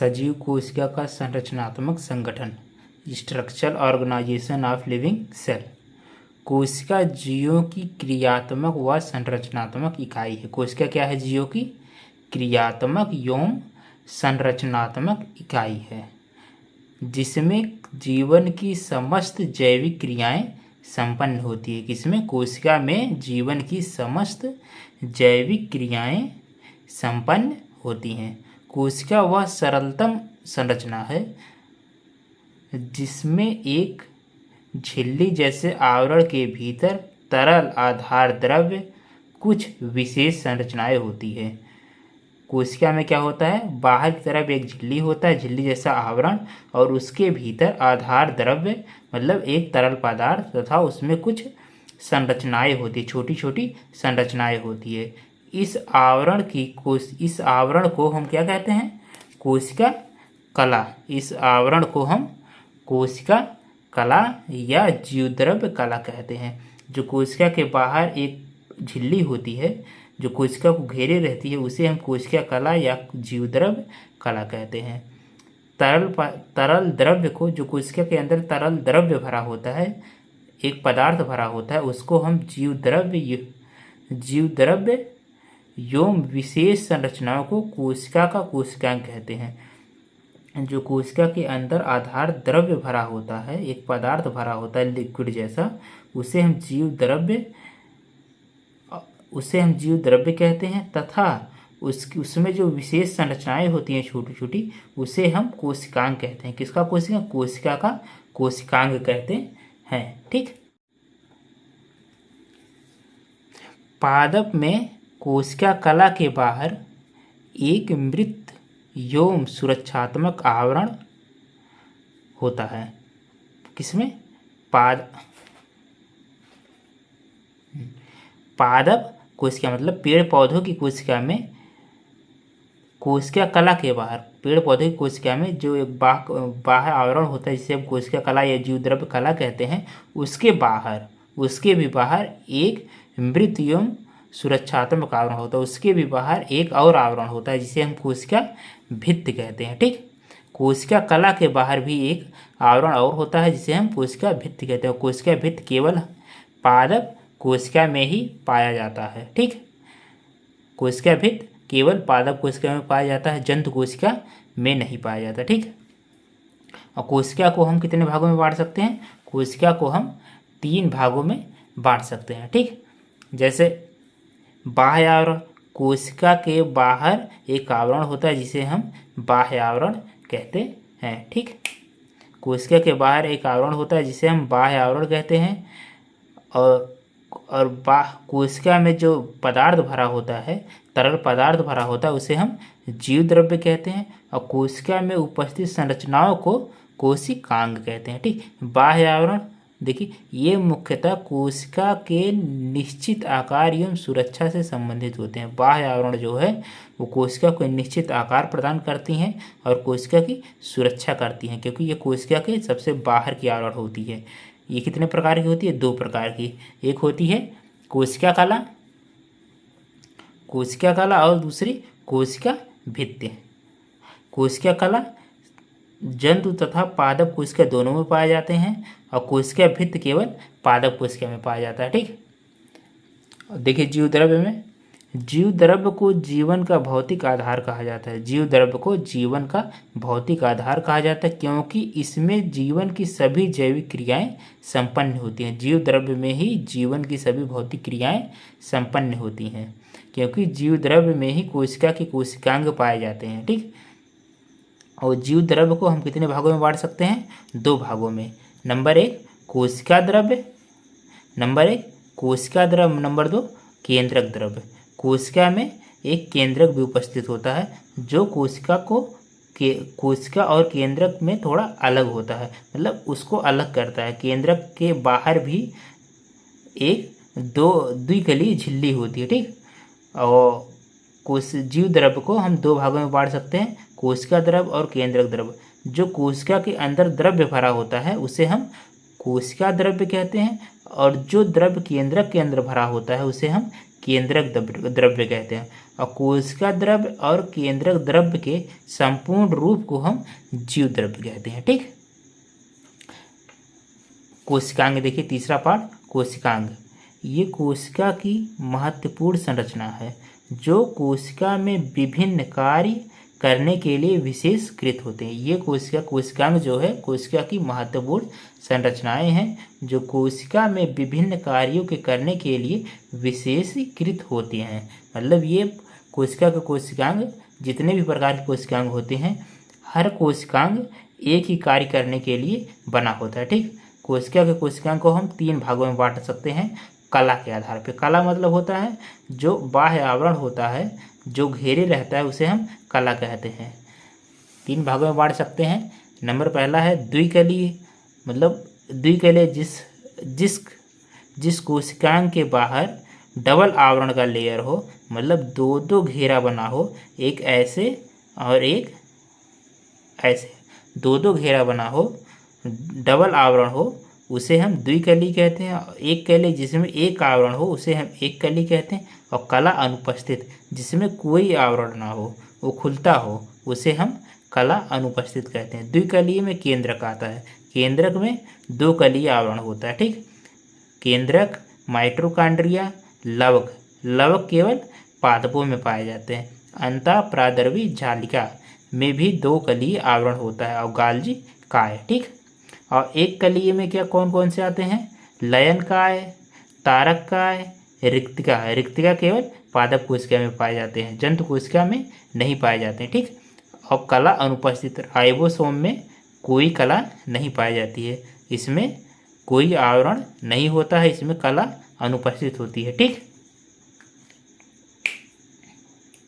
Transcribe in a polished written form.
सजीव कोशिका का संरचनात्मक संगठन, structural organisation of living cell. कोशिका जीवों की क्रियात्मक व संरचनात्मक इकाई है। कोशिका क्या है? जीवों की क्रियात्मक एवं संरचनात्मक इकाई है, जिसमें जीवन की समस्त जैविक क्रियाएं संपन्न होती है। किसमें? कोशिका में जीवन की समस्त जैविक क्रियाएं संपन्न होती हैं। कोशिका वह सरलतम संरचना है जिसमें एक झिल्ली जैसे आवरण के भीतर तरल आधार द्रव्य कुछ विशेष संरचनाएं होती है। कोशिका में क्या होता है? बाहर की तरफ एक झिल्ली होता है, झिल्ली जैसा आवरण, और उसके भीतर आधार द्रव्य मतलब एक तरल पदार्थ तथा उसमें कुछ संरचनाएं होती है, छोटी छोटी संरचनाएं होती है। इस आवरण को हम क्या कहते हैं? कोशिका कला। इस आवरण को हम कोशिका कला या जीवद्रव्य कला कहते हैं। जो कोशिका के बाहर एक झिल्ली होती है जो कोशिका को घेरे रहती है, उसे हम कोशिका कला या जीवद्रव्य कला कहते हैं। तरल द्रव्य को, जो कोशिका के अंदर तरल द्रव्य भरा होता है, एक पदार्थ भरा होता है, उसको हम जीवद्रव्य एवं विशेष संरचनाओं को कोशिका का कोशिकांग कहते हैं। जो कोशिका के अंदर आधार द्रव्य भरा होता है, एक पदार्थ भरा होता है लिक्विड जैसा, उसे हम जीवद्रव्य कहते हैं। तथा उसमें जो विशेष संरचनाएं होती हैं छोटी छोटी, उसे हम कोशिकांग कहते हैं। किसका कोशिकांग? कोशिका का कोशिकांग कहते हैं। ठीक। पादप में कोशिका कला के बाहर एक मृत एवं सुरक्षात्मक आवरण होता है। किसमें? पादप कोशिका मतलब पेड़ पौधों की कोशिका में, कोशिका कला के बाहर, पेड़ पौधे की कोशिका में जो एक बाह्य आवरण होता है जिसे हम कोशिका कला या जीवद्रव्य कला कहते हैं, उसके भी बाहर एक मृत एवं सुरक्षात्मक आवरण होता है। उसके भी बाहर एक और आवरण होता है जिसे हम कोशिका भित्ति कहते हैं। ठीक। कोशिका कला के बाहर भी एक आवरण और होता है जिसे हम कोशिका भित्ति कहते हैं। कोशिका भित्ति केवल पादप कोशिका में ही पाया जाता है। ठीक। कोशिका भित्ति केवल पादप कोशिका में पाया जाता है, जंतु कोशिका में नहीं पाया जाता। ठीक। और कोशिका को हम कितने भागों में बांट सकते हैं? कोशिका को हम 3 भागों में बांट सकते हैं। ठीक। जैसे बाह्य आवरण, कोशिका के बाहर एक आवरण होता है जिसे हम बाह्य आवरण कहते हैं। ठीक। कोशिका के बाहर एक आवरण होता है जिसे हम बाह्य आवरण कहते हैं। और कोशिका में जो पदार्थ भरा होता है, तरल पदार्थ भरा होता है, उसे हम जीवद्रव्य कहते हैं। और कोशिका में उपस्थित संरचनाओं को कोशिकांग कहते हैं। ठीक। बाह्य आवरण देखिए, ये मुख्यतः कोशिका के निश्चित आकार एवं सुरक्षा से संबंधित होते हैं। बाह्य आवरण जो है वो कोशिका को निश्चित आकार प्रदान करती हैं और कोशिका की सुरक्षा करती हैं, क्योंकि ये कोशिका के सबसे बाहर की आवरण होती है। ये कितने प्रकार की होती है? 2 प्रकार की। एक होती है कोशिका कला और दूसरी कोशिका भित्ति। कोशिका कला जंतु तथा पादप कोशिका दोनों में पाए जाते हैं और कोशिका भित्ति केवल पादप कोशिका में पाया जाता है। ठीक। देखिए, जीवद्रव्य को जीवन का भौतिक आधार कहा जाता है। जीवद्रव्य को जीवन का भौतिक आधार कहा जाता है क्योंकि इसमें जीवन की सभी जैविक क्रियाएं संपन्न होती हैं। जीवद्रव्य में ही जीवन की सभी भौतिक क्रियाएं संपन्न होती हैं, क्योंकि जीवद्रव्य में ही कोशिका के कोशिकांग पाए जाते हैं। ठीक। और जीवद्रव्य को हम कितने भागों में बांट सकते हैं? 2 भागों में। नंबर 1 कोशिका द्रव्य, नंबर 2 केंद्रक द्रव्य। कोशिका में एक केंद्रक भी उपस्थित होता है जो कोशिका और केंद्रक में थोड़ा अलग होता है, मतलब उसको अलग करता है। केंद्रक के बाहर भी एक द्विकलीय झिल्ली होती है। ठीक। और जीवद्रव्य को हम 2 भागों में बांट सकते हैं, कोशिका द्रव्य और केंद्रक द्रव्य। जो कोशिका के अंदर द्रव्य भरा होता है उसे हम कोशिका द्रव्य कहते हैं, और जो द्रव्य केंद्रक के अंदर भरा होता है उसे हम केंद्रक द्रव्य कहते हैं। और कोशिका द्रव्य और केंद्रक द्रव्य के संपूर्ण रूप को हम जीव द्रव्य कहते हैं। ठीक, कोशिकांग देखिए, तीसरा पार्ट कोशिकांग। ये कोशिका की महत्वपूर्ण संरचना है जो कोशिका में विभिन्न कार्य करने के लिए विशेषकृत होते हैं। ये कोशिकांग जो है कोशिका की महत्वपूर्ण संरचनाएं हैं जो कोशिका में विभिन्न कार्यों के करने के लिए विशेषीकृत होती हैं। मतलब ये कोशिका के कोशिकांग, जितने भी प्रकार के कोशिकांग होते हैं, हर कोशिकांग एक ही कार्य करने के लिए बना होता है। ठीक, कोशिका के कोशिकांग को हम 3 भागों में बांट सकते हैं कला के आधार पर। कला मतलब होता है जो बाह्य आवरण होता है, जो घेरे रहता है, उसे हम कला कहते हैं। 3 भागों में बांट सकते हैं। नंबर पहला है द्विकलीय, मतलब द्विकलीय जिस कोशिकांग के बाहर डबल आवरण का लेयर हो, मतलब 2 घेरा बना हो, एक ऐसे और एक ऐसे, 2 घेरा बना हो, डबल आवरण हो, उसे हम द्विकली कहते हैं। एक कली जिसमें एक आवरण हो उसे हम एक कली कहते हैं। और कला अनुपस्थित जिसमें कोई आवरण ना हो, वो खुलता हो, उसे हम कला अनुपस्थित कहते हैं। द्विकलीय में केंद्रक आता है। केंद्रक में 2 कलीय आवरण होता है। ठीक, केंद्रक, माइटोकॉन्ड्रिया, लवक केवल पादपों में पाए जाते हैं। अंतःप्रादर्वी जालिका में भी 2 कलीय आवरण होता है और गाल्जी काय। ठीक, और एक कलीय में क्या कौन कौन से आते हैं? लयन काय, तारक काय, रिक्तिका। रिक्तिका केवल पादप कोशिका में पाए जाते हैं, जंतु कोशिका में नहीं पाए जाते हैं। ठीक, और कला अनुपस्थित, राइबोसोम में कोई कला नहीं पाई जाती है, इसमें कोई आवरण नहीं होता है, इसमें कला अनुपस्थित होती है। ठीक।